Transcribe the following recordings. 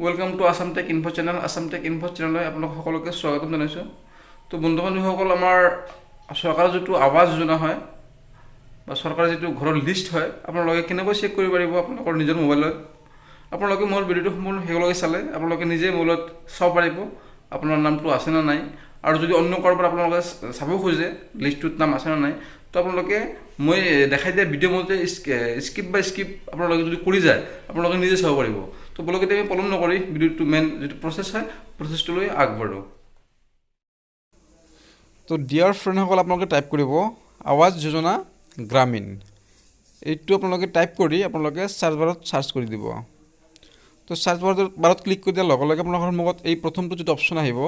Welcome to Assam tech info channel. Assam tech info চেনেললৈ আপোনালোক সকলোকে স্বাগতম জনাইছোঁ। তো বন্ধু বান্ধৱীসকল, আমাৰ চৰকাৰৰ যিটো আৱাস যোজনা হয় বা চৰকাৰৰ যিটো ঘৰৰ লিষ্ট হয়, আপোনালোকে কেনেকৈ চেক কৰিব পাৰিব আপোনালোকৰ নিজৰ মোবাইলত। আপোনালোকে মোৰ ভিডিঅ'টো সম্পূৰ্ণ শেষলৈকে চালে আপোনালোকে নিজে মোবাইলত চাব পাৰিব আপোনাৰ নামটো আছে নে নাই। আৰু যদি অন্য কাৰোবাৰ আপোনালোকে চাব খোজে লিষ্টটোত নাম আছে নে নাই, তো আপোনালোকে মই দেখাই দিয়া ভিডিঅ' মতে স্কিপ বাই স্কিপ আপোনালোকে যদি কৰি যায় আপোনালোকে নিজে চাব পাৰিব। তো বলকে আমি পলম নকৰি ভিডিঅ'টো মেইন যিটো প্ৰচেছ হয় প্ৰচেছটোলৈ আগবাঢ়োঁ। তো ডিয়াৰ ফ্ৰেণ্ডসকল, আপোনালোকে টাইপ কৰিব আৱাস যোজনা গ্ৰামীণ। এইটো আপোনালোকে টাইপ কৰি আপোনালোকে চাৰ্চ বাৰত চাৰ্চ কৰি দিব। তো চাৰ্চ বাৰত ক্লিক কৰি দিয়াৰ লগে লগে আপোনালোকৰ সন্মুখত এই প্ৰথমটো যিটো অপশ্যন আহিব,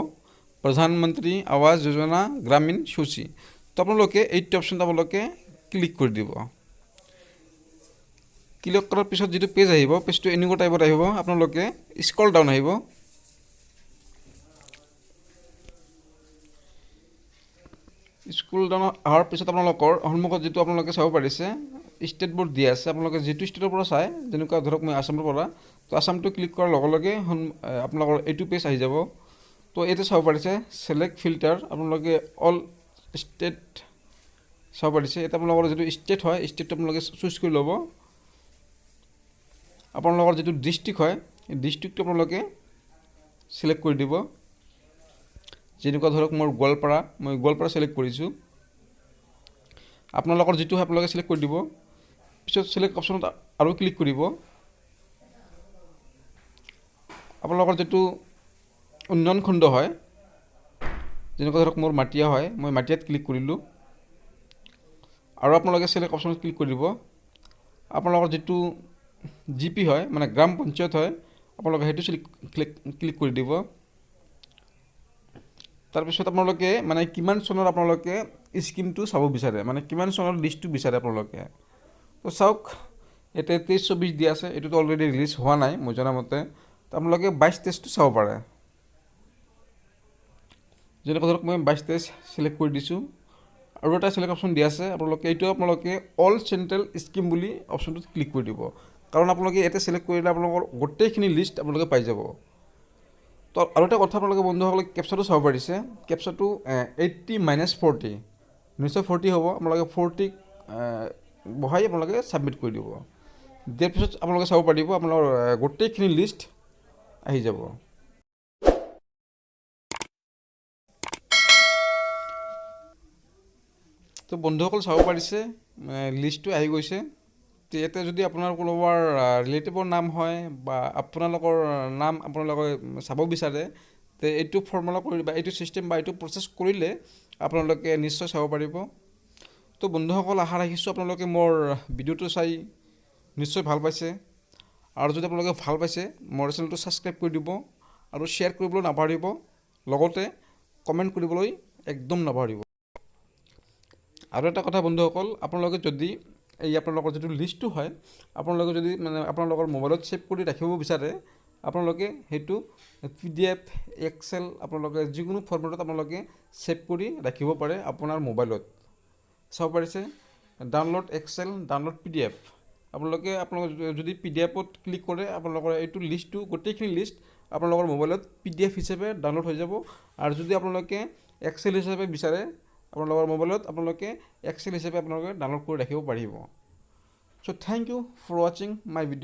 প্ৰধানমন্ত্ৰী আৱাস যোজনা গ্ৰামীণ সূচী। তো আপোনালোকে এইটো অপশ্যনটো আপোনালোকে ক্লিক কৰি দিব। ক্লিক কৰাৰ পিছত যিটো পেজ আহিব, পেজটো এনেকুৱা টাইপত আহিব। আপোনালোকে স্ক্ৰল ডাউন আহিব। স্ক্ৰল ডাউন অহাৰ পিছত আপোনালোকৰ সন্মুখত যিটো আপোনালোকে চাব পাৰিছে ষ্টেটবোৰ দিয়া আছে। আপোনালোকে যিটো ষ্টেটৰ পৰা চায়, যেনেকুৱা ধৰক মই আছামৰ পৰা, তো আছামটো ক্লিক কৰাৰ লগে লগে আপোনালোকৰ এইটো পেজ আহি যাব। তো এইটো চাব পাৰিছে ছিলেক্ট ফিল্টাৰ, আপোনালোকে অল ষ্টেট চাব পাৰিছে। এতিয়া আপোনালোকৰ যিটো ষ্টেট হয়, ষ্টেটটো আপোনালোকে চুজ কৰি ল'ব। আপোনালোকৰ যিটো ডিষ্ট্ৰিক্ট হয়, এই ডিষ্ট্ৰিক্টটো আপোনালোকে ছিলেক্ট কৰি দিব। যেনেকুৱা ধৰক মোৰ গোৱালপাৰা, মই গোৱালপাৰা ছিলেক্ট কৰিছোঁ। আপোনালোকৰ যিটো হয় আপোনালোকে ছিলেক্ট কৰি দিব। পিছত ছিলেক্ট অপশ্যনত আৰু ক্লিক কৰিব। আপোনালোকৰ যিটো উন্নয়ন খণ্ড হয়, যেনেকুৱা ধৰক মোৰ মাটিয়া হয়, মই মাটিয়াত ক্লিক কৰিলোঁ। আৰু আপোনালোকে ছিলেক্ট অপশ্যনত ক্লিক কৰি দিব। আপোনালোকৰ যিটো জি পি হয়, মানে গ্ৰাম পঞ্চায়ত হয়, আপোনালোকে সেইটো ক্লিক কৰি দিব। তাৰপিছত আপোনালোকে মানে কিমান চনৰ আপোনালোকে স্কিমটো চাব বিচাৰে, মানে কিমান চনৰ লিষ্টটো বিচাৰে আপোনালোকে। তো চাওক, এতিয়া 23-24 দিয়া আছে, এইটোতো অলৰেডি ৰিলিজ হোৱা নাই মই জনামতে। তো আপোনালোকে 22-23টো চাব পাৰে। যেনেকুৱা ধৰক মই 22-23 ছিলেক্ট কৰি দিছোঁ। আৰু এটা ছিলেক্ট অপশ্যন দিয়া আছে, আপোনালোকে অল চেণ্ট্ৰেল স্কিম বুলি অপশ্যনটোত ক্লিক কৰি দিব। কাৰণ আপোনালোকে ইয়াতে ছিলেক্ট কৰিলে আপোনালোকৰ গোটেইখিনি লিষ্ট আপোনালোকে পাই যাব। তো আৰু এটা কথা, আপোনালোকে বন্ধুসকলে কেপচাটো চাব পাৰিছে। কেপচাটো 80-40, নিশ্চয় 40 হ'ব। আপোনালোকে 40 বহাই আপোনালোকে ছাবমিট কৰি দিব। দিয়াৰ পিছত আপোনালোকে চাব পাৰিব আপোনালোকৰ গোটেইখিনি লিষ্ট আহি যাব। তো বন্ধুসকল চাব পাৰিছে লিষ্টটো আহি গৈছে। তো ইয়াতে যদি আপোনাৰ কোনোবাৰ ৰিলেটিভৰ নাম হয় বা আপোনালোকৰ নাম আপোনালোকে চাব বিচাৰে, তো এইটো ফৰ্মুলা কৰি বা এইটো ছিষ্টেম বা এইটো প্ৰচেছ কৰিলে আপোনালোকে নিশ্চয় চাব পাৰিব। তো বন্ধুসকল, আশা ৰাখিছোঁ আপোনালোকে মোৰ ভিডিঅ'টো চাই নিশ্চয় ভাল পাইছে। আৰু যদি আপোনালোকে ভাল পাইছে, মোৰ চেনেলটো ছাবস্ক্ৰাইব কৰি দিব আৰু শ্বেয়াৰ কৰিবলৈ নাপাহৰিব। লগতে কমেণ্ট কৰিবলৈ একদম নাপাহৰিব। আৰু এটা কথা বন্ধুসকল, আপোনালোকে যদি এই আপোনালোকৰ যিটো লিষ্টটো হয়, আপোনালোকে যদি মানে আপোনালোকৰ মোবাইলত ছেভ কৰি ৰাখিব বিচাৰে, আপোনালোকে সেইটো PDF, এক্সেল, আপোনালোকে যিকোনো ফৰ্মেটত আপোনালোকে ছেভ কৰি ৰাখিব পাৰে আপোনাৰ মোবাইলত। চাব পাৰিছে ডাউনলোড এক্সেল, ডাউনলোড PDF। আপোনালোকে যদি PDF-ত ক্লিক কৰে, আপোনালোকৰ এইটো লিষ্টটো গোটেইখিনি লিষ্ট আপোনালোকৰ মোবাইলত PDF হিচাপে ডাউনলোড হৈ যাব। আৰু যদি আপোনালোকে এক্সেল হিচাপে বিচাৰে, আপোনালোকৰ মোবাইলত আপোনালোকে এক্সেল হিচাপে আপোনালোকে ডাউনলোড কৰি ৰাখিব পাৰিব। চ' থেংক ইউ ফৰ ৱাচিং মাই ভিডিঅ'।